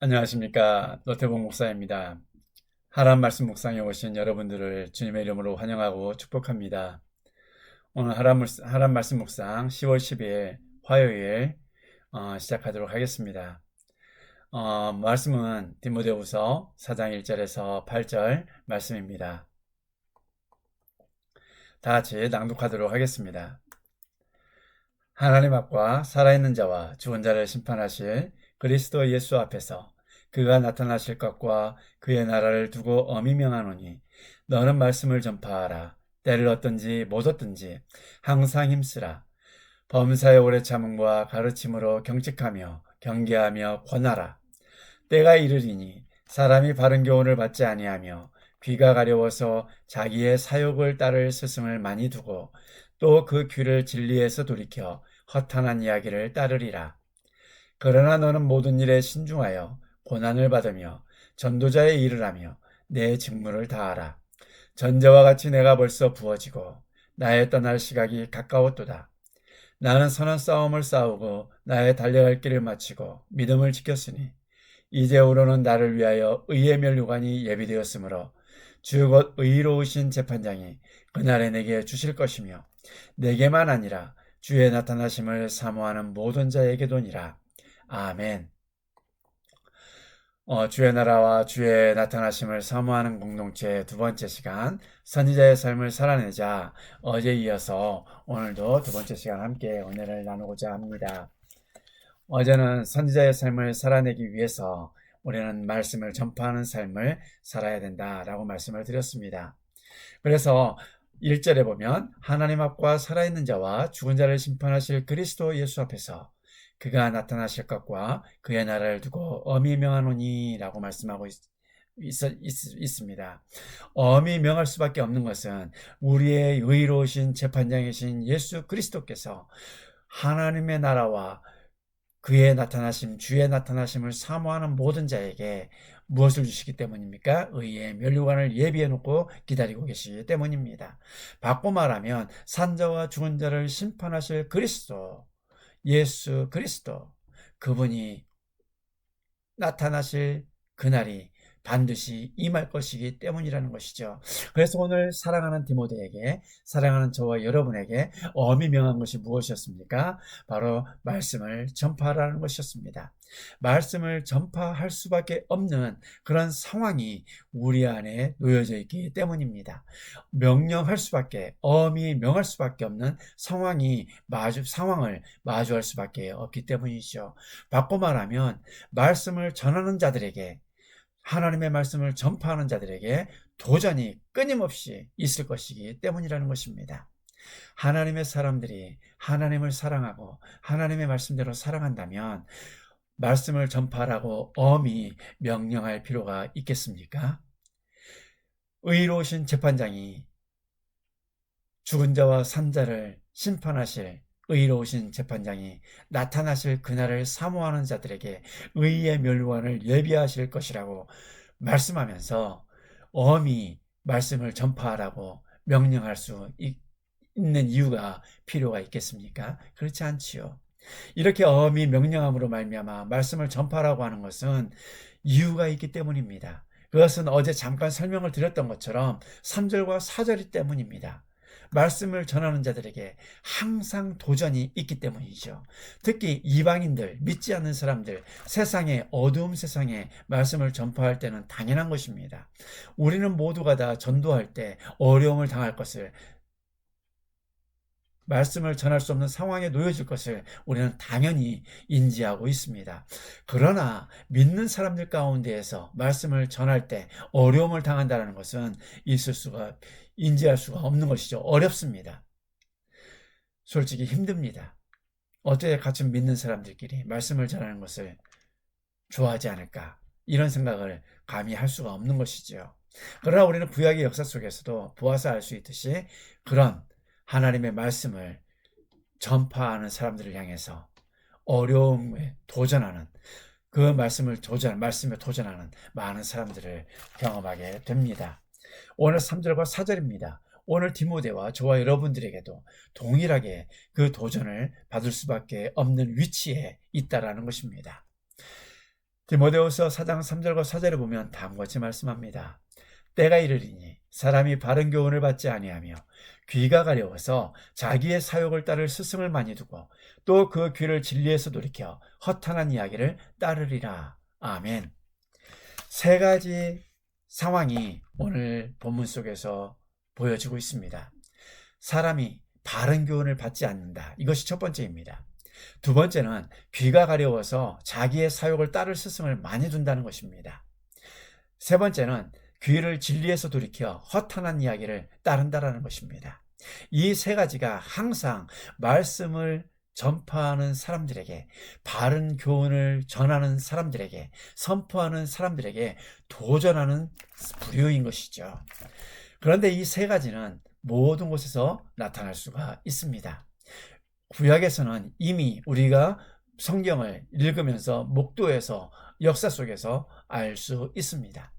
안녕하십니까. 노태봉 목사입니다. 하람 말씀 묵상에 오신 여러분들을 주님의 이름으로 환영하고 축복합니다. 오늘 하람 말씀 묵상 10월 10일 화요일 시작하도록 하겠습니다. 말씀은 디모데후서 4장 1절에서 8절 말씀입니다. 다 같이 낭독하도록 하겠습니다. 하나님 앞과 살아있는 자와 죽은 자를 심판하실 그리스도 예수 앞에서 그가 나타나실 것과 그의 나라를 두고 엄히 명하노니 너는 말씀을 전파하라. 때를 얻든지 못 얻든지 항상 힘쓰라. 범사의 오래 참음과 가르침으로 경직하며 경계하며 권하라. 때가 이르리니 사람이 바른 교훈을 받지 아니하며 귀가 가려워서 자기의 사욕을 따를 스승을 많이 두고 또 그 귀를 진리에서 돌이켜 허탄한 이야기를 따르리라. 그러나 너는 모든 일에 신중하여 고난을 받으며 전도자의 일을 하며 내 직무를 다하라. 전제와 같이 내가 벌써 부어지고 나의 떠날 시각이 가까웠도다. 나는 선한 싸움을 싸우고 나의 달려갈 길을 마치고 믿음을 지켰으니 이제후로는 나를 위하여 의의 면류관이 예비되었으므로 주 곧 의로우신 재판장이 그날에 내게 주실 것이며 내게만 아니라 주의 나타나심을 사모하는 모든 자에게도니라. 아멘. 주의 나라와 주의 나타나심을 사모하는 공동체 두 번째 시간, 선지자의 삶을 살아내자. 어제 이어서 오늘도 두 번째 시간 함께 은혜를 나누고자 합니다. 어제는 선지자의 삶을 살아내기 위해서 우리는 말씀을 전파하는 삶을 살아야 된다라고 말씀을 드렸습니다. 그래서 1절에 보면 하나님 앞과 살아있는 자와 죽은 자를 심판하실 그리스도 예수 앞에서 그가 나타나실 것과 그의 나라를 두고 엄히 명하노니 라고 말씀하고 있습니다. 엄히 명할 수밖에 없는 것은 우리의 의로우신 재판장이신 예수 그리스도께서 하나님의 나라와 그의 나타나심, 주의 나타나심을 사모하는 모든 자에게 무엇을 주시기 때문입니까? 의의 면류관을 예비해 놓고 기다리고 계시기 때문입니다. 바꿔 말하면 산자와 죽은 자를 심판하실 그리스도, 예수 그리스도, 그분이 나타나실 그날이 반드시 임할 것이기 때문이라는 것이죠. 그래서 오늘 사랑하는 디모데에게, 사랑하는 저와 여러분에게 엄히 명한 것이 무엇이었습니까? 바로 말씀을 전파하라는 것이었습니다. 말씀을 전파할 수밖에 없는 그런 상황이 우리 안에 놓여져 있기 때문입니다. 명령할 수밖에, 엄히 명할 수밖에 없는 상황을 마주할 수밖에 없기 때문이죠. 바꿔 말하면 말씀을 전하는 자들에게, 하나님의 말씀을 전파하는 자들에게 도전이 끊임없이 있을 것이기 때문이라는 것입니다. 하나님의 사람들이 하나님을 사랑하고 하나님의 말씀대로 살아간다면 말씀을 전파하라고 엄히 명령할 필요가 있겠습니까? 의로우신 재판장이 죽은 자와 산 자를 심판하실 의로우신 재판장이 나타나실 그날을 사모하는 자들에게 의의 멸관을 예비하실 것이라고 말씀하면서 엄히 말씀을 전파하라고 명령할 수 있는 이유가 필요가 있겠습니까? 그렇지 않지요. 이렇게 엄히 명령함으로 말미암아 말씀을 전파하라고 하는 것은 이유가 있기 때문입니다. 그것은 어제 잠깐 설명을 드렸던 것처럼 3절과 4절 때문입니다. 말씀을 전하는 자들에게 항상 도전이 있기 때문이죠. 특히 이방인들, 믿지 않는 사람들, 세상에, 어두움 세상에 말씀을 전파할 때는 당연한 것입니다. 우리는 모두가 다 전도할 때 어려움을 당할 것을, 말씀을 전할 수 없는 상황에 놓여질 것을 우리는 당연히 인지하고 있습니다. 그러나 믿는 사람들 가운데에서 말씀을 전할 때 어려움을 당한다는 것은 인지할 수가 없는 것이죠. 어렵습니다. 솔직히 힘듭니다. 어떻게 같이 믿는 사람들끼리 말씀을 전하는 것을 좋아하지 않을까? 이런 생각을 감히 할 수가 없는 것이죠. 그러나 우리는 구약의 역사 속에서도 보아서 알 수 있듯이 그런 하나님의 말씀을 전파하는 사람들을 향해서 어려움에 도전하는, 그 말씀에 도전하는 많은 사람들을 경험하게 됩니다. 오늘 3절과 4절입니다. 오늘 디모데와 저와 여러분들에게도 동일하게 그 도전을 받을 수밖에 없는 위치에 있다라는 것입니다. 디모데후서 4장 3절과 4절을 보면 다음과 같이 말씀합니다. 때가 이르리니 사람이 바른 교훈을 받지 아니하며 귀가 가려워서 자기의 사욕을 따를 스승을 많이 두고 또 그 귀를 진리에서 돌이켜 허탄한 이야기를 따르리라. 아멘. 세 가지 상황이 오늘 본문 속에서 보여지고 있습니다. 사람이 바른 교훈을 받지 않는다. 이것이 첫 번째입니다. 두 번째는 귀가 가려워서 자기의 사욕을 따를 스승을 많이 둔다는 것입니다. 세 번째는 귀를 진리에서 돌이켜 허탄한 이야기를 따른다라는 것입니다. 이 세 가지가 항상 말씀을 전파하는 사람들에게, 바른 교훈을 전하는 사람들에게, 선포하는 사람들에게 도전하는 부류인 것이죠. 그런데 이 세 가지는 모든 곳에서 나타날 수가 있습니다. 구약에서는 이미 우리가 성경을 읽으면서 목도에서 역사 속에서 알 수 있습니다.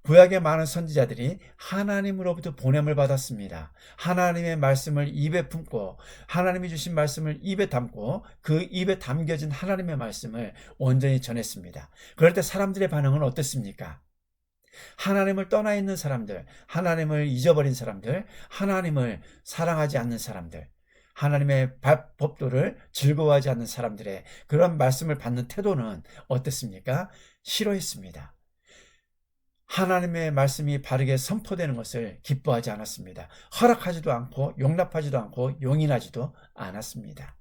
구약의 많은 선지자들이 하나님으로부터 보냄을 받았습니다. 하나님의 말씀을 입에 품고 하나님이 주신 말씀을 입에 담고 그 입에 담겨진 하나님의 말씀을 온전히 전했습니다. 그럴 때 사람들의 반응은 어땠습니까? 하나님을 떠나 있는 사람들, 하나님을 잊어버린 사람들, 하나님을 사랑하지 않는 사람들, 하나님의 법도를 즐거워하지 않는 사람들의 그런 말씀을 받는 태도는 어땠습니까? 싫어했습니다. 하나님의 말씀이 바르게 선포되는 것을 기뻐하지 않았습니다. 허락하지도 않고 용납하지도 않고 용인하지도 않았습니다.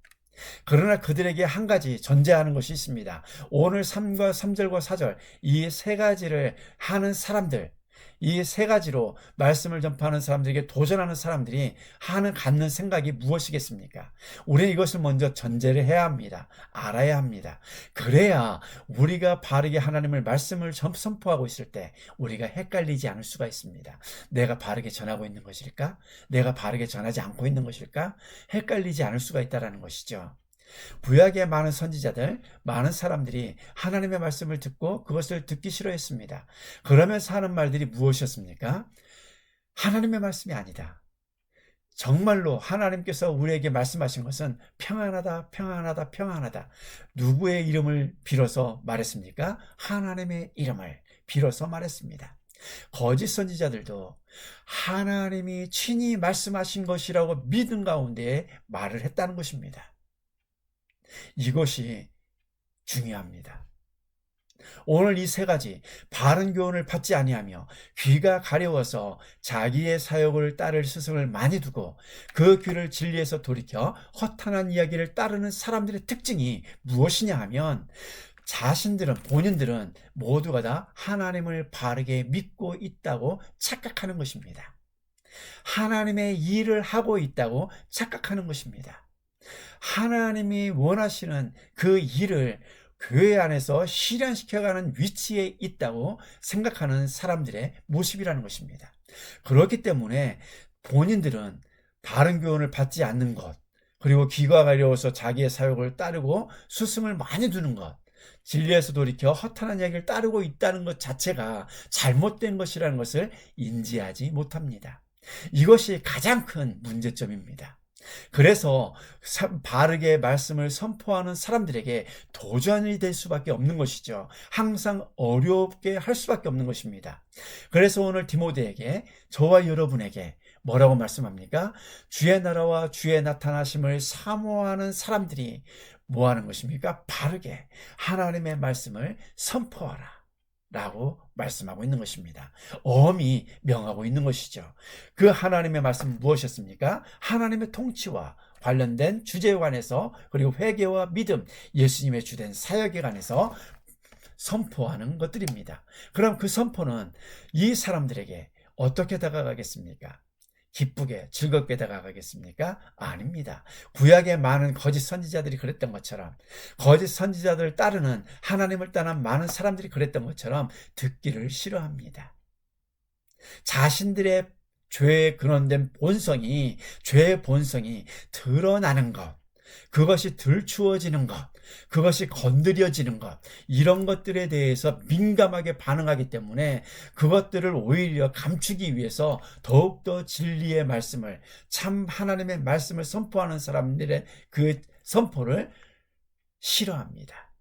그러나 그들에게 한 가지 전제하는 것이 있습니다. 오늘 3절과 4절 이 세 가지를 하는 사람들, 이 세 가지로 말씀을 전파하는 사람들에게 도전하는 사람들이 갖는 생각이 무엇이겠습니까? 우리는 이것을 먼저 전제를 해야 합니다. 알아야 합니다. 그래야 우리가 바르게 하나님의 말씀을 선포하고 있을 때 우리가 헷갈리지 않을 수가 있습니다. 내가 바르게 전하고 있는 것일까? 내가 바르게 전하지 않고 있는 것일까? 헷갈리지 않을 수가 있다는 것이죠. 구약의 많은 선지자들, 많은 사람들이 하나님의 말씀을 듣고 그것을 듣기 싫어했습니다. 그러면서 하는 말들이 무엇이었습니까? 하나님의 말씀이 아니다. 정말로 하나님께서 우리에게 말씀하신 것은 평안하다, 평안하다, 평안하다. 누구의 이름을 빌어서 말했습니까? 하나님의 이름을 빌어서 말했습니다. 거짓 선지자들도 하나님이 친히 말씀하신 것이라고 믿은 가운데 말을 했다는 것입니다. 이것이 중요합니다. 오늘 이 세 가지 바른 교훈을 받지 아니하며 귀가 가려워서 자기의 사욕을 따를 스승을 많이 두고 그 귀를 진리에서 돌이켜 허탄한 이야기를 따르는 사람들의 특징이 무엇이냐 하면 본인들은 모두가 다 하나님을 바르게 믿고 있다고 착각하는 것입니다. 하나님의 일을 하고 있다고 착각하는 것입니다. 하나님이 원하시는 그 일을 교회 안에서 실현시켜가는 위치에 있다고 생각하는 사람들의 모습이라는 것입니다. 그렇기 때문에 본인들은 바른 교훈을 받지 않는 것, 그리고 귀가 가려워서 자기의 사욕을 따르고 스승을 많이 두는 것, 진리에서 돌이켜 허탄한 이야기를 따르고 있다는 것 자체가 잘못된 것이라는 것을 인지하지 못합니다. 이것이 가장 큰 문제점입니다. 그래서 바르게 말씀을 선포하는 사람들에게 도전이 될 수밖에 없는 것이죠. 항상 어렵게 할 수밖에 없는 것입니다. 그래서 오늘 디모데에게, 저와 여러분에게 뭐라고 말씀합니까? 주의 나라와 주의 나타나심을 사모하는 사람들이 뭐 하는 것입니까? 바르게 하나님의 말씀을 선포하라 라고 말씀하고 있는 것입니다. 엄히 명하고 있는 것이죠. 그 하나님의 말씀은 무엇이었습니까? 하나님의 통치와 관련된 주제에 관해서, 그리고 회개와 믿음, 예수님의 주된 사역에 관해서 선포하는 것들입니다. 그럼 그 선포는 이 사람들에게 어떻게 다가가겠습니까? 기쁘게 즐겁게 다가가겠습니까? 아닙니다. 구약의 많은 거짓 선지자들이 그랬던 것처럼, 거짓 선지자들을 따르는 하나님을 떠난 많은 사람들이 그랬던 것처럼 듣기를 싫어합니다. 자신들의 죄에 근원된 죄의 본성이 드러나는 것, 그것이 들추어지는 것, 그것이 건드려지는 것, 이런 것들에 대해서 민감하게 반응하기 때문에 그것들을 오히려 감추기 위해서 더욱더 진리의 말씀을, 참 하나님의 말씀을 선포하는 사람들의 그 선포를 싫어합니다.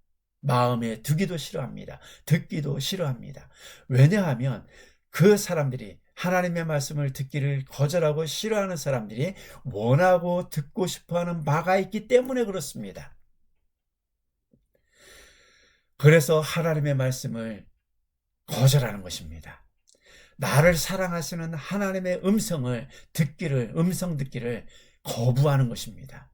마음에 두기도 싫어합니다. 듣기도 싫어합니다. 왜냐하면 그 사람들이 하나님의 말씀을 듣기를 거절하고 싫어하는 사람들이 원하고 듣고 싶어하는 바가 있기 때문에 그렇습니다. 그래서 하나님의 말씀을 거절하는 것입니다. 나를 사랑하시는 하나님의 음성 듣기를 거부하는 것입니다.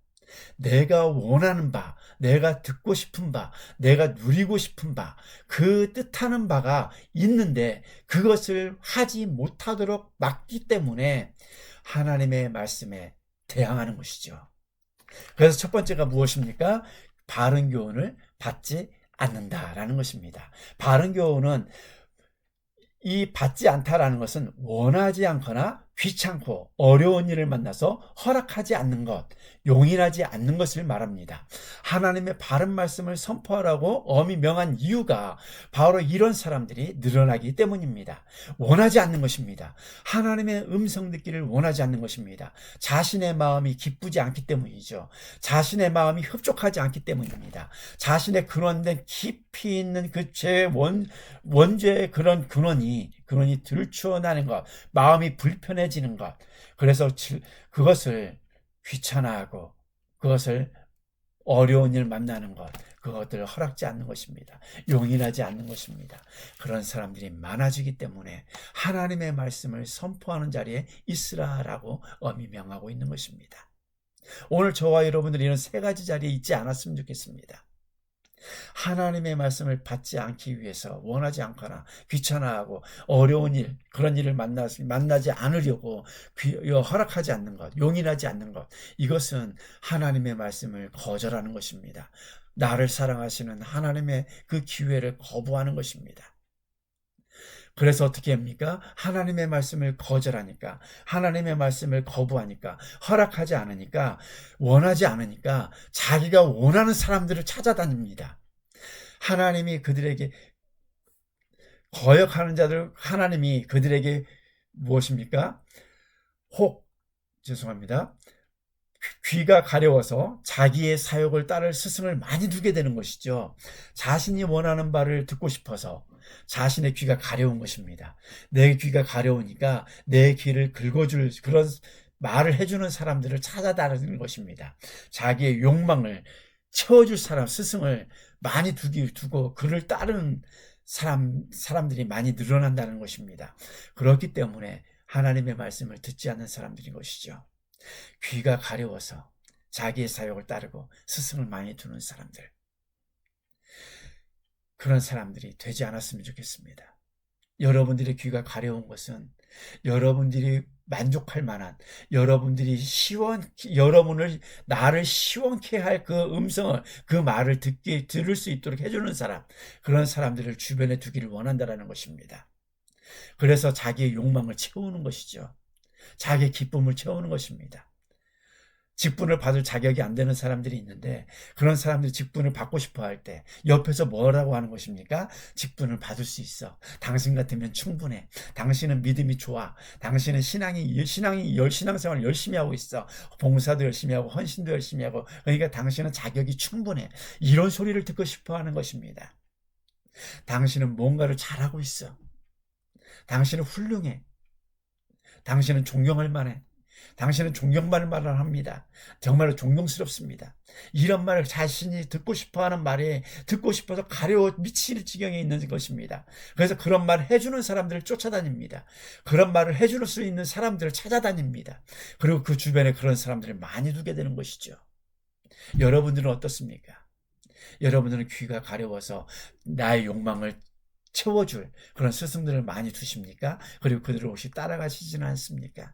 내가 원하는 바, 내가 듣고 싶은 바, 내가 누리고 싶은 바, 그 뜻하는 바가 있는데 그것을 하지 못하도록 막기 때문에 하나님의 말씀에 대항하는 것이죠. 그래서 첫 번째가 무엇입니까? 바른 교훈을 받지 않는다라는 것입니다. 바른 교훈은 이 받지 않다라는 것은 원하지 않거나 귀찮고 어려운 일을 만나서 허락하지 않는 것, 용인하지 않는 것을 말합니다. 하나님의 바른 말씀을 선포하라고 엄히 명한 이유가 바로 이런 사람들이 늘어나기 때문입니다. 원하지 않는 것입니다. 하나님의 음성 듣기를 원하지 않는 것입니다. 자신의 마음이 기쁘지 않기 때문이죠. 자신의 마음이 흡족하지 않기 때문입니다. 자신의 근원된 깊이 있는 그 죄의 원죄의 그런 근원이 들추어나는 것, 마음이 불편해지는 것, 그래서 그것을 귀찮아하고 그것을 어려운 일 만나는 것, 그것들을 허락지 않는 것입니다. 용인하지 않는 것입니다. 그런 사람들이 많아지기 때문에 하나님의 말씀을 선포하는 자리에 있으라라고 엄히 명하고 있는 것입니다. 오늘 저와 여러분들이 이런 세 가지 자리에 있지 않았으면 좋겠습니다. 하나님의 말씀을 받지 않기 위해서 원하지 않거나 귀찮아하고 어려운 일, 그런 일을 만나지 않으려고 허락하지 않는 것, 용인하지 않는 것, 이것은 하나님의 말씀을 거절하는 것입니다. 나를 사랑하시는 하나님의 그 기회를 거부하는 것입니다. 그래서 어떻게 합니까? 하나님의 말씀을 거절하니까, 하나님의 말씀을 거부하니까, 허락하지 않으니까, 원하지 않으니까 자기가 원하는 사람들을 찾아다닙니다. 하나님이 그들에게 거역하는 자들, 하나님이 그들에게 무엇입니까? 죄송합니다. 귀가 가려워서 자기의 사욕을 따를 스승을 많이 두게 되는 것이죠. 자신이 원하는 바를 듣고 싶어서 자신의 귀가 가려운 것입니다. 내 귀가 가려우니까 내 귀를 긁어줄 그런 말을 해주는 사람들을 찾아다니는 것입니다. 자기의 욕망을 채워줄 스승을 많이 두고 그를 따르는 사람들이 많이 늘어난다는 것입니다. 그렇기 때문에 하나님의 말씀을 듣지 않는 사람들인 것이죠. 귀가 가려워서 자기의 사욕을 따르고 스승을 많이 두는 사람들, 그런 사람들이 되지 않았으면 좋겠습니다. 여러분들의 귀가 가려운 것은 여러분들이 만족할 만한, 나를 시원케 할 그 음성을, 그 말을 들을 수 있도록 해주는 사람, 그런 사람들을 주변에 두기를 원한다는 것입니다. 그래서 자기의 욕망을 채우는 것이죠. 자기의 기쁨을 채우는 것입니다. 직분을 받을 자격이 안 되는 사람들이 있는데 그런 사람들이 직분을 받고 싶어 할 때 옆에서 뭐라고 하는 것입니까? 직분을 받을 수 있어. 당신 같으면 충분해. 당신은 믿음이 좋아. 당신은 신앙생활을 열심히 하고 있어. 봉사도 열심히 하고 헌신도 열심히 하고, 그러니까 당신은 자격이 충분해. 이런 소리를 듣고 싶어 하는 것입니다. 당신은 뭔가를 잘하고 있어. 당신은 훌륭해. 당신은 존경할 만해. 당신은 존경받을 말을 합니다. 정말로 존경스럽습니다. 이런 말을 자신이 듣고 싶어하는 말에 듣고 싶어서 가려워 미칠 지경에 있는 것입니다. 그래서 그런 말을 해주는 사람들을 쫓아다닙니다. 그런 말을 해줄 수 있는 사람들을 찾아다닙니다. 그리고 그 주변에 그런 사람들을 많이 두게 되는 것이죠. 여러분들은 어떻습니까? 여러분들은 귀가 가려워서 나의 욕망을 채워줄 그런 스승들을 많이 두십니까? 그리고 그들을 혹시 따라가시지는 않습니까?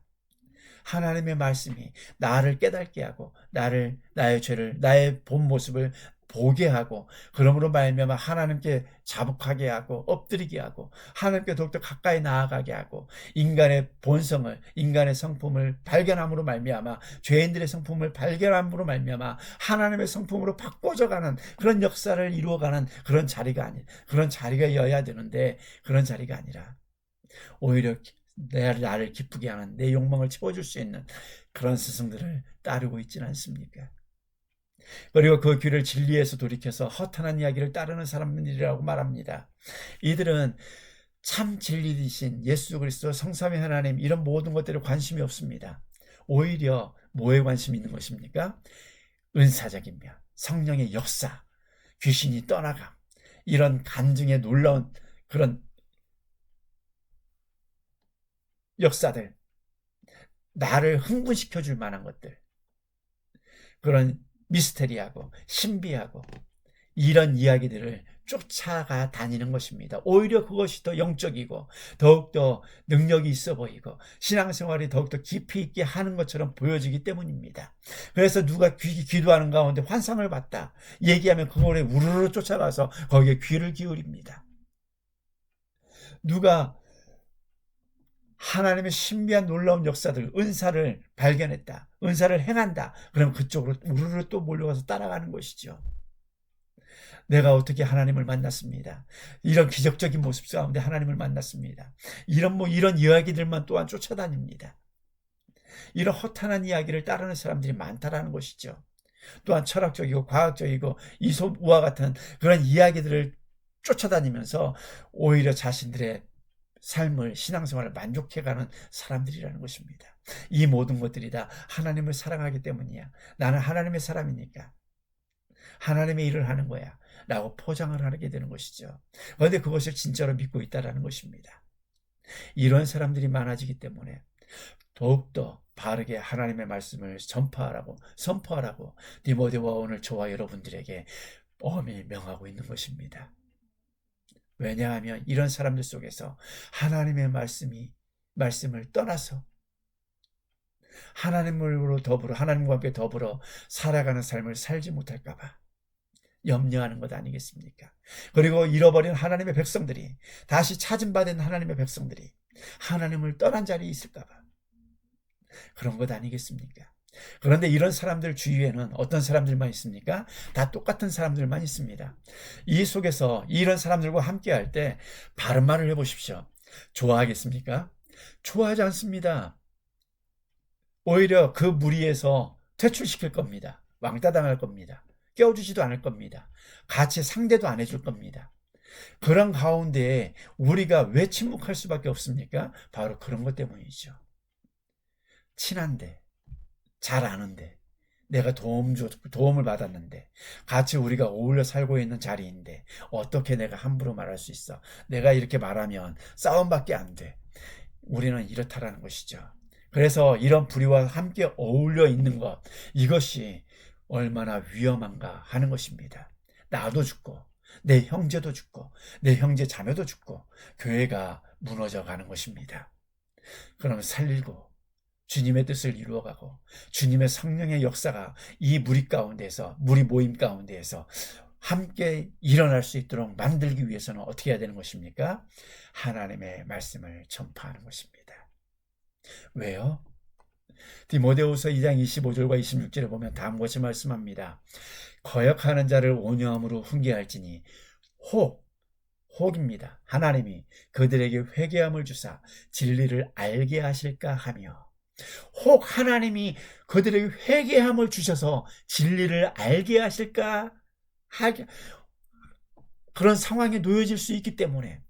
하나님의 말씀이 나를 깨닫게 하고 나의 죄를, 나의 본 모습을 보게 하고, 그러므로 말미암아 하나님께 자복하게 하고 엎드리게 하고 하나님께 더욱더 가까이 나아가게 하고, 인간의 본성을, 인간의 성품을 발견함으로 말미암아, 죄인들의 성품을 발견함으로 말미암아 하나님의 성품으로 바꿔져가는 그런 역사를 이루어가는 그런 자리가여야 되는데, 그런 자리가 아니라 오히려 나를 기쁘게 하는, 내 욕망을 채워줄 수 있는 그런 스승들을 따르고 있지는 않습니까? 그리고 그 귀를 진리에서 돌이켜서 허탄한 이야기를 따르는 사람들이라고 말합니다. 이들은 참 진리이신 예수 그리스도 성삼위 하나님 이런 모든 것들에 관심이 없습니다. 오히려 뭐에 관심이 있는 것입니까? 은사적이며 성령의 역사, 귀신이 떠나감, 이런 간증에 놀라운 그런 역사들, 나를 흥분시켜 줄 만한 것들, 그런 미스테리하고 신비하고 이런 이야기들을 쫓아가 다니는 것입니다. 오히려 그것이 더 영적이고 더욱더 능력이 있어 보이고 신앙생활이 더욱더 깊이 있게 하는 것처럼 보여지기 때문입니다. 그래서 누가 기도하는 가운데 환상을 봤다 얘기하면 그거에 우르르 쫓아가서 거기에 귀를 기울입니다. 누가 하나님의 신비한 놀라운 역사들, 은사를 발견했다, 은사를 행한다, 그럼 그쪽으로 우르르 또 몰려가서 따라가는 것이죠. 내가 어떻게 하나님을 만났습니다. 이런 기적적인 모습 가운데 하나님을 만났습니다. 이런 이야기들만 또한 쫓아다닙니다. 이런 허탄한 이야기를 따르는 사람들이 많다라는 것이죠. 또한 철학적이고 과학적이고 이솝우화 같은 그런 이야기들을 쫓아다니면서 오히려 자신들의 삶을, 신앙생활을 만족해가는 사람들이라는 것입니다. 이 모든 것들이 다 하나님을 사랑하기 때문이야. 나는 하나님의 사람이니까 하나님의 일을 하는 거야 라고 포장을 하게 되는 것이죠. 그런데 그것을 진짜로 믿고 있다는 것입니다. 이런 사람들이 많아지기 때문에 더욱더 바르게 하나님의 말씀을 전파하라고, 선포하라고 디모데와 오늘 저와 여러분들에게 엄히 명하고 있는 것입니다. 왜냐하면 이런 사람들 속에서 하나님의 말씀을 떠나서 하나님과 함께 더불어 살아가는 삶을 살지 못할까봐 염려하는 것 아니겠습니까? 그리고 잃어버린 하나님의 백성들이, 다시 찾은 바 된 하나님의 백성들이 하나님을 떠난 자리에 있을까봐 그런 것 아니겠습니까? 그런데 이런 사람들 주위에는 어떤 사람들만 있습니까? 다 똑같은 사람들만 있습니다. 이 속에서 이런 사람들과 함께 할 때 바른 말을 해보십시오. 좋아하겠습니까? 좋아하지 않습니다. 오히려 그 무리에서 퇴출시킬 겁니다. 왕따 당할 겁니다. 껴주지도 않을 겁니다. 같이 상대도 안 해줄 겁니다. 그런 가운데 우리가 왜 침묵할 수밖에 없습니까? 바로 그런 것 때문이죠. 친한데, 잘 아는데, 내가 도움을 받았는데, 같이 우리가 어울려 살고 있는 자리인데 어떻게 내가 함부로 말할 수 있어? 내가 이렇게 말하면 싸움밖에 안 돼. 우리는 이렇다라는 것이죠. 그래서 이런 부류와 함께 어울려 있는 것, 이것이 얼마나 위험한가 하는 것입니다. 나도 죽고 내 형제도 죽고 내 형제 자매도 죽고 교회가 무너져 가는 것입니다. 그럼 살리고 주님의 뜻을 이루어가고 주님의 성령의 역사가 이 무리 모임 가운데에서 함께 일어날 수 있도록 만들기 위해서는 어떻게 해야 되는 것입니까? 하나님의 말씀을 전파하는 것입니다. 왜요? 디모데후서 2장 25절과 26절에 보면 다음과 같이 말씀합니다. 거역하는 자를 온유함으로 훈계할지니 혹입니다. 하나님이 그들에게 회개함을 주사 진리를 알게 하실까 하며, 혹 하나님이 그들에게 회개함을 주셔서 진리를 알게 하실까 그런 상황에 놓여질 수 있기 때문에,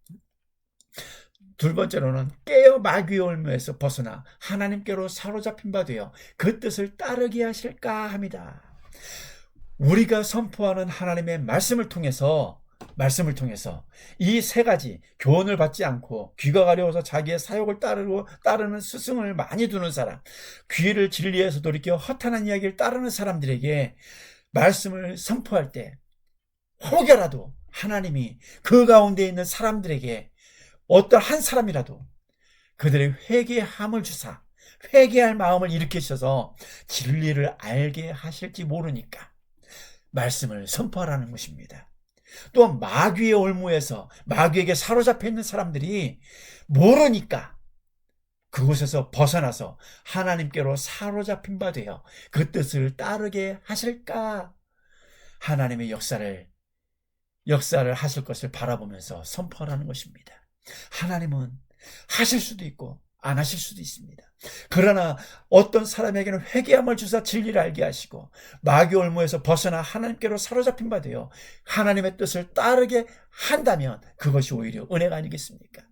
두 번째로는 깨어 마귀의 올무에서 벗어나 하나님께로 사로잡힌 바 되어 그 뜻을 따르게 하실까 합니다. 우리가 선포하는 하나님의 말씀을 통해서 이 세 가지, 교훈을 받지 않고 귀가 가려워서 자기의 사욕을 따르는 스승을 많이 두는 사람, 귀를 진리에서 돌이켜 허탄한 이야기를 따르는 사람들에게 말씀을 선포할 때 혹여라도 하나님이 그 가운데 있는 사람들에게 어떤 한 사람이라도 그들의 회개함을 주사 회개할 마음을 일으키셔서 진리를 알게 하실지 모르니까 말씀을 선포하라는 것입니다. 또 마귀의 올무에서 마귀에게 사로잡혀 있는 사람들이 모르니까 그곳에서 벗어나서 하나님께로 사로잡힌 바 되어 그 뜻을 따르게 하실까, 하나님의 역사를 하실 것을 바라보면서 선포하라는 것입니다. 하나님은 하실 수도 있고 안 하실 수도 있습니다. 그러나 어떤 사람에게는 회개함을 주사 진리를 알게 하시고 마귀 올무에서 벗어나 하나님께로 사로잡힌 바 되어 하나님의 뜻을 따르게 한다면 그것이 오히려 은혜가 아니겠습니까?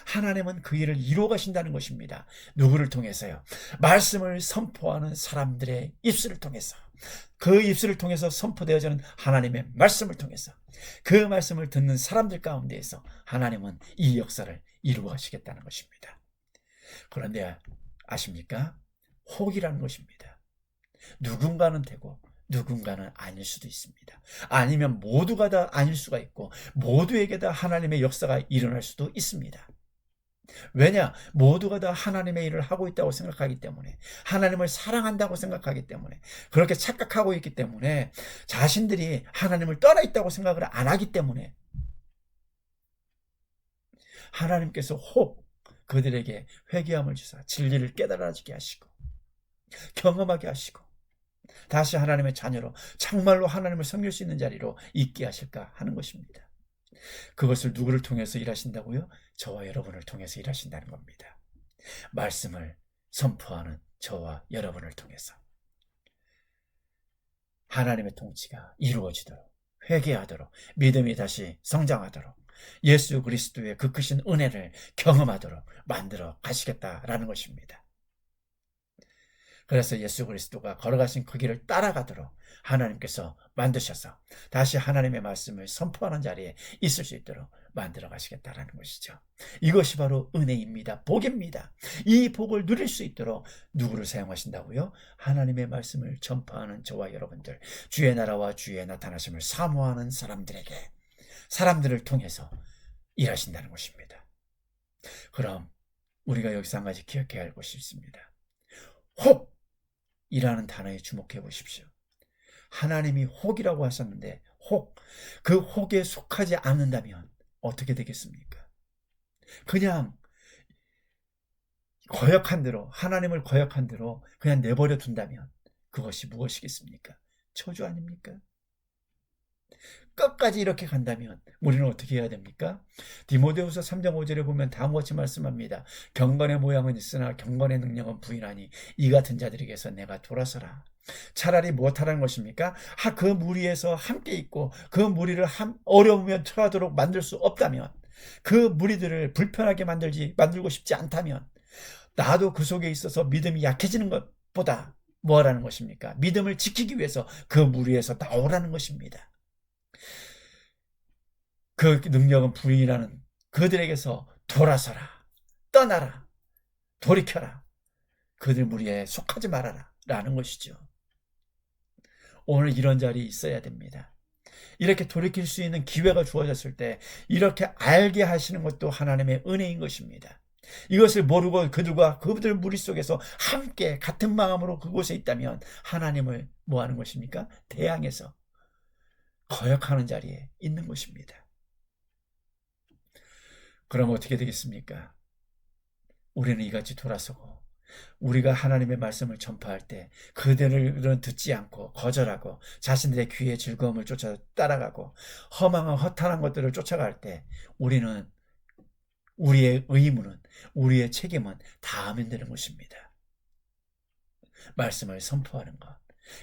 하나님은 그 일을 이루어 가신다는 것입니다. 누구를 통해서요? 말씀을 선포하는 사람들의 입술을 통해서, 그 입술을 통해서 선포되어지는 하나님의 말씀을 통해서, 그 말씀을 듣는 사람들 가운데에서 하나님은 이 역사를 이루어 가시겠다는 것입니다. 그런데 아십니까? 혹이라는 것입니다. 누군가는 되고 누군가는 아닐 수도 있습니다. 아니면 모두가 다 아닐 수가 있고 모두에게 다 하나님의 역사가 일어날 수도 있습니다. 왜냐? 모두가 다 하나님의 일을 하고 있다고 생각하기 때문에, 하나님을 사랑한다고 생각하기 때문에, 그렇게 착각하고 있기 때문에, 자신들이 하나님을 떠나 있다고 생각을 안 하기 때문에 하나님께서 혹 그들에게 회개함을 주사 진리를 깨달아지게 하시고 경험하게 하시고 다시 하나님의 자녀로 정말로 하나님을 섬길 수 있는 자리로 있게 하실까 하는 것입니다. 그것을 누구를 통해서 일하신다고요? 저와 여러분을 통해서 일하신다는 겁니다. 말씀을 선포하는 저와 여러분을 통해서 하나님의 통치가 이루어지도록, 회개하도록, 믿음이 다시 성장하도록, 예수 그리스도의 그 크신 은혜를 경험하도록 만들어 가시겠다라는 것입니다. 그래서 예수 그리스도가 걸어가신 그 길을 따라가도록 하나님께서 만드셔서 다시 하나님의 말씀을 선포하는 자리에 있을 수 있도록 만들어 가시겠다라는 것이죠. 이것이 바로 은혜입니다. 복입니다. 이 복을 누릴 수 있도록 누구를 사용하신다고요? 하나님의 말씀을 전파하는 저와 여러분들, 주의 나라와 주의 나타나심을 사모하는 사람들을 통해서 일하신다는 것입니다. 그럼 우리가 여기서 한 가지 기억해야 할 것이 있습니다. 혹이라는 단어에 주목해 보십시오. 하나님이 혹이라고 하셨는데 그 혹에 속하지 않는다면 어떻게 되겠습니까? 그냥 거역한 대로, 하나님을 거역한 대로 그냥 내버려 둔다면 그것이 무엇이겠습니까? 저주 아닙니까? 끝까지 이렇게 간다면 우리는 어떻게 해야 됩니까? 디모데후서 3장 5절에 보면 다음과 같이 말씀합니다. 경건의 모양은 있으나 경건의 능력은 부인하니 이 같은 자들에게서 내가 돌아서라. 차라리 무엇하라는 것입니까? 그 무리에서 함께 있고 그 무리를 어려우면 처하도록 만들 수 없다면, 그 무리들을 불편하게 만들고 싶지 않다면 나도 그 속에 있어서 믿음이 약해지는 것보다 뭐하라는 것입니까? 믿음을 지키기 위해서 그 무리에서 나오라는 것입니다. 그 능력은 부인하는 그들에게서 돌아서라, 떠나라, 돌이켜라, 그들 무리에 속하지 말아라 라는 것이죠. 오늘 이런 자리에 있어야 됩니다. 이렇게 돌이킬 수 있는 기회가 주어졌을 때 이렇게 알게 하시는 것도 하나님의 은혜인 것입니다. 이것을 모르고 그들 무리 속에서 함께 같은 마음으로 그곳에 있다면 하나님을 뭐 하는 것입니까? 대항해서 거역하는 자리에 있는 것입니다. 그럼 어떻게 되겠습니까? 우리는 이같이 돌아서고 우리가 하나님의 말씀을 전파할 때 그들은 듣지 않고 거절하고 자신들의 귀의 즐거움을 쫓아 따라가고 허탄한 것들을 쫓아갈 때 우리는 우리의 의무는, 우리의 책임은 다 하면 되는 것입니다. 말씀을 선포하는 것.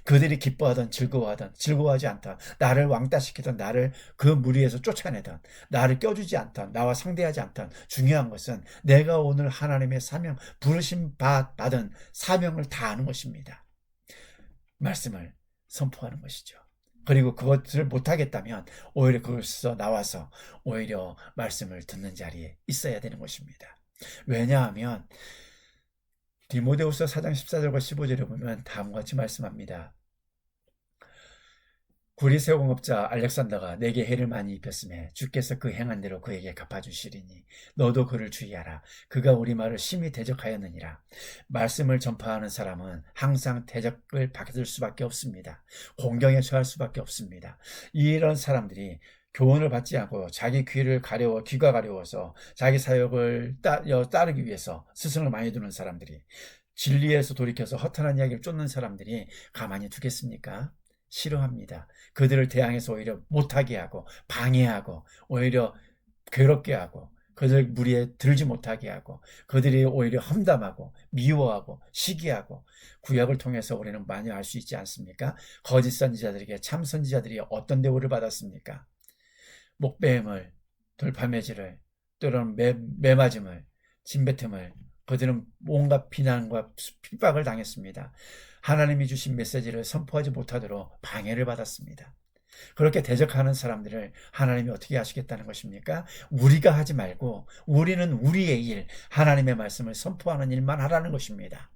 그들이 기뻐하던 즐거워하지 않던, 나를 왕따시키던, 나를 그 무리에서 쫓아내던, 나를 껴주지 않던, 나와 상대하지 않던, 중요한 것은 내가 오늘 하나님의 사명, 부르심 받은 사명을 다하는 것입니다. 말씀을 선포하는 것이죠. 그리고 그것을 못하겠다면 오히려 그것에서 나와서 오히려 말씀을 듣는 자리에 있어야 되는 것입니다. 왜냐하면 디모데후서 4장 14절과 15절에 보면 다음과 같이 말씀합니다. 구리새 공업자 알렉산더가 내게 해를 많이 입혔음에 주께서 그 행한 대로 그에게 갚아주시리니 너도 그를 주의하라. 그가 우리 말을 심히 대적하였느니라. 말씀을 전파하는 사람은 항상 대적을 받을 수밖에 없습니다. 공경에 처할 수밖에 없습니다. 이런 사람들이 교훈을 받지 않고 자기 귀가 가려워서 자기 사역을 따르기 위해서 스승을 많이 두는 사람들이, 진리에서 돌이켜서 허탄한 이야기를 쫓는 사람들이 가만히 두겠습니까? 싫어합니다. 그들을 대항해서 오히려 못하게 하고 방해하고 오히려 괴롭게 하고 그들 무리에 들지 못하게 하고 그들이 오히려 험담하고 미워하고 시기하고 구약을 통해서 우리는 많이 알 수 있지 않습니까? 거짓 선지자들에게 참 선지자들이 어떤 대우를 받았습니까? 목배임을, 돌팔매질을, 또는 매맞음을, 침뱉음을, 그들은 온갖 비난과 핍박을 당했습니다. 하나님이 주신 메시지를 선포하지 못하도록 방해를 받았습니다. 그렇게 대적하는 사람들을 하나님이 어떻게 하시겠다는 것입니까? 우리가 하지 말고 우리는 우리의 일, 하나님의 말씀을 선포하는 일만 하라는 것입니다.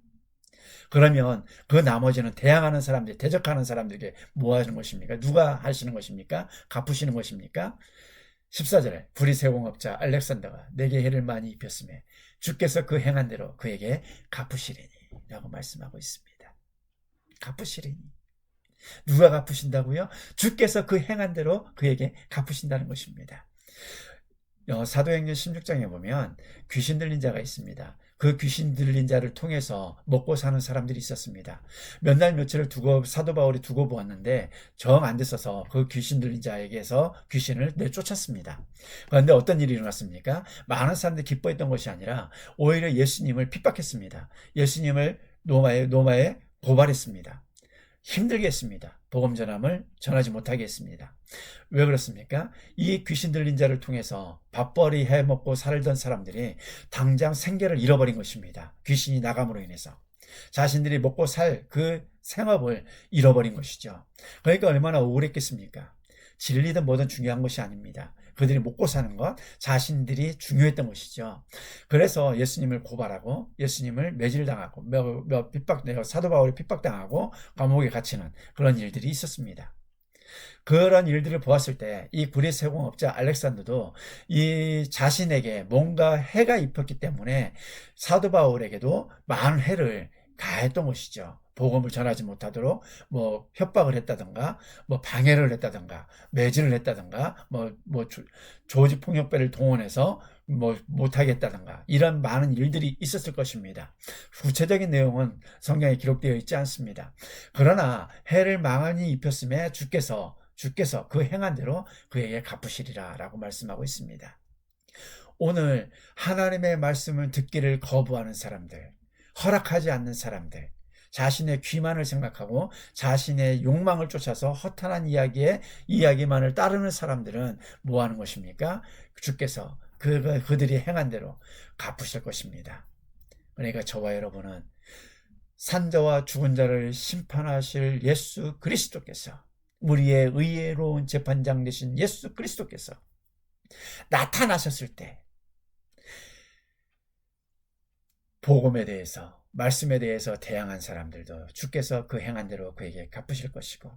그러면 그 나머지는 대항하는 사람들, 대적하는 사람들에게 뭐 하시는 것입니까? 누가 하시는 것입니까? 갚으시는 것입니까? 14절에 구리세공업자 알렉산더가 내게 해를 많이 입혔음에 주께서 그 행한 대로 그에게 갚으시리니 라고 말씀하고 있습니다. 갚으시리니. 누가 갚으신다고요? 주께서 그 행한 대로 그에게 갚으신다는 것입니다. 사도행전 16장에 보면 귀신 들린 자가 있습니다. 그 귀신 들린 자를 통해서 먹고 사는 사람들이 있었습니다. 몇 날 며칠을 두고 사도 바울이 두고 보았는데 정 안 됐어서 그 귀신 들린 자에게서 귀신을 내쫓았습니다. 그런데 어떤 일이 일어났습니까? 많은 사람들이 기뻐했던 것이 아니라 오히려 예수님을 핍박했습니다. 예수님을 로마에 고발했습니다. 힘들게 했습니다. 복음 전함을 전하지 못하게 했습니다. 왜 그렇습니까? 이 귀신 들린 자를 통해서 밥벌이 해먹고 살던 사람들이 당장 생계를 잃어버린 것입니다. 귀신이 나감으로 인해서. 자신들이 먹고 살 그 생업을 잃어버린 것이죠. 그러니까 얼마나 우울했겠습니까? 진리든 뭐든 중요한 것이 아닙니다. 그들이 먹고 사는 것, 자신들이 중요했던 것이죠. 그래서 예수님을 고발하고 예수님을 매질당하고 사도 바울이 핍박당하고 감옥에 갇히는 그런 일들이 있었습니다. 그런 일들을 보았을 때 이 구리세공업자 알렉산더도 이 자신에게 뭔가 해가 입혔기 때문에 사도 바울에게도 많은 해를 가했던 것이죠. 복음을 전하지 못하도록 뭐 협박을 했다든가 뭐 방해를 했다든가 매질을 했다든가 뭐 조직 폭력배를 동원해서 뭐 못하겠다든가 이런 많은 일들이 있었을 것입니다. 구체적인 내용은 성경에 기록되어 있지 않습니다. 그러나 해를 많이 입혔음에 주께서 그 행한 대로 그에게 갚으시리라 라고 말씀하고 있습니다. 오늘 하나님의 말씀을 듣기를 거부하는 사람들, 허락하지 않는 사람들, 자신의 귀만을 생각하고 자신의 욕망을 쫓아서 허탄한 이야기만을 따르는 사람들은 뭐 하는 것입니까? 주께서 그들이 행한 대로 갚으실 것입니다. 그러니까 저와 여러분은 산자와 죽은 자를 심판하실 예수 그리스도께서, 우리의 의로운 재판장 되신 예수 그리스도께서 나타나셨을 때 복음에 대해서, 말씀에 대해서 대항한 사람들도 주께서 그 행한 대로 그에게 갚으실 것이고,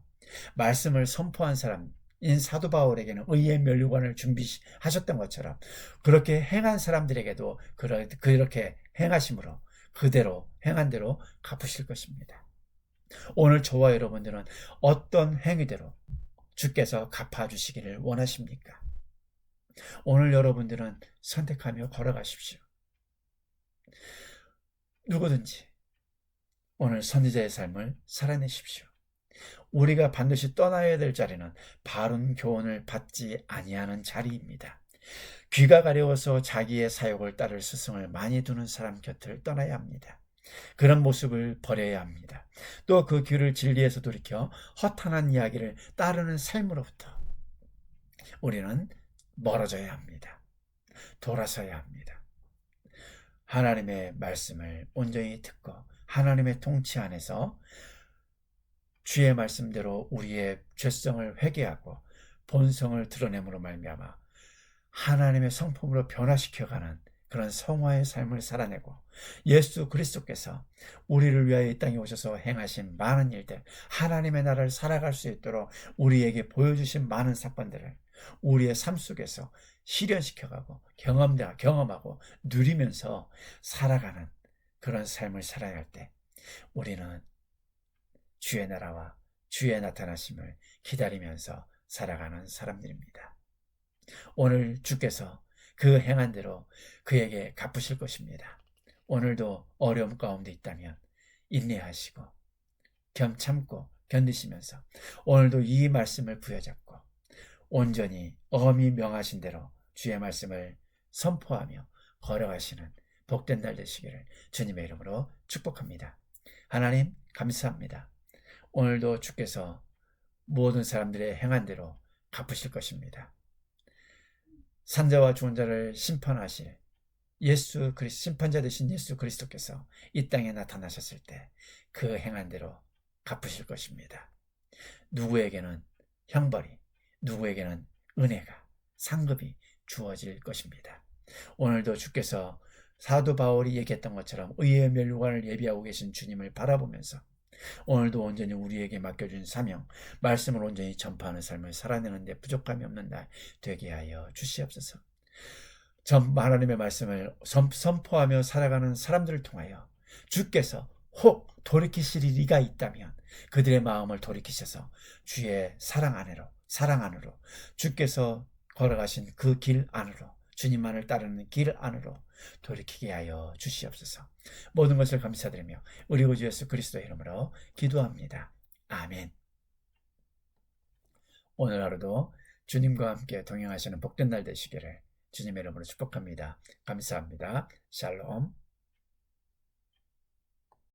말씀을 선포한 사람인 사도 바울에게는 의의 면류관을 준비하셨던 것처럼 그렇게 행한 사람들에게도 그렇게 행하심으로 그대로 행한 대로 갚으실 것입니다. 오늘 저와 여러분들은 어떤 행위대로 주께서 갚아주시기를 원하십니까? 오늘 여러분들은 선택하며 걸어가십시오. 누구든지 오늘 선지자의 삶을 살아내십시오. 우리가 반드시 떠나야 될 자리는 바른 교훈을 받지 아니하는 자리입니다. 귀가 가려워서 자기의 사욕을 따를 스승을 많이 두는 사람 곁을 떠나야 합니다. 그런 모습을 버려야 합니다. 또 그 귀를 진리에서 돌이켜 허탄한 이야기를 따르는 삶으로부터 우리는 멀어져야 합니다. 돌아서야 합니다. 하나님의 말씀을 온전히 듣고 하나님의 통치 안에서 주의 말씀대로 우리의 죄성을 회개하고 본성을 드러냄으로 말미암아 하나님의 성품으로 변화시켜가는 그런 성화의 삶을 살아내고 예수 그리스도께서 우리를 위하여 이 땅에 오셔서 행하신 많은 일들, 하나님의 나라를 살아갈 수 있도록 우리에게 보여주신 많은 사건들을 우리의 삶 속에서 실현시켜가고 경험하고 누리면서 살아가는 그런 삶을 살아야 할 때 우리는 주의 나라와 주의 나타나심을 기다리면서 살아가는 사람들입니다. 오늘 주께서 그 행한 대로 그에게 갚으실 것입니다. 오늘도 어려움 가운데 있다면 인내하시고 겸 참고 견디시면서 오늘도 이 말씀을 부여잡고 온전히 어미 명하신 대로 주의 말씀을 선포하며 걸어가시는 복된 날 되시기를 주님의 이름으로 축복합니다. 하나님 감사합니다. 오늘도 주께서 모든 사람들의 행한 대로 갚으실 것입니다. 산자와 죽은 자를 심판하실 심판자 되신 예수 그리스도께서 이 땅에 나타나셨을 때 그 행한 대로 갚으실 것입니다. 누구에게는 형벌이, 누구에게는 은혜가, 상급이 주어질 것입니다. 오늘도 주께서 사도 바울이 얘기했던 것처럼 의의 멸류관을 예비하고 계신 주님을 바라보면서 오늘도 온전히 우리에게 맡겨준 사명, 말씀을 온전히 전파하는 삶을 살아내는 데 부족함이 없는 날 되게 하여 주시옵소서. 하나님의 말씀을 선포하며 살아가는 사람들을 통하여 주께서 혹 돌이키실 일이가 있다면 그들의 마음을 돌이키셔서 주의 사랑 안으로 주께서 걸어가신 그 길 안으로, 주님만을 따르는 길 안으로 돌이키게 하여 주시옵소서. 모든 것을 감사드리며 우리 구주 예수 그리스도의 이름으로 기도합니다. 아멘. 오늘 하루도 주님과 함께 동행하시는 복된 날 되시기를 주님의 이름으로 축복합니다. 감사합니다. 샬롬.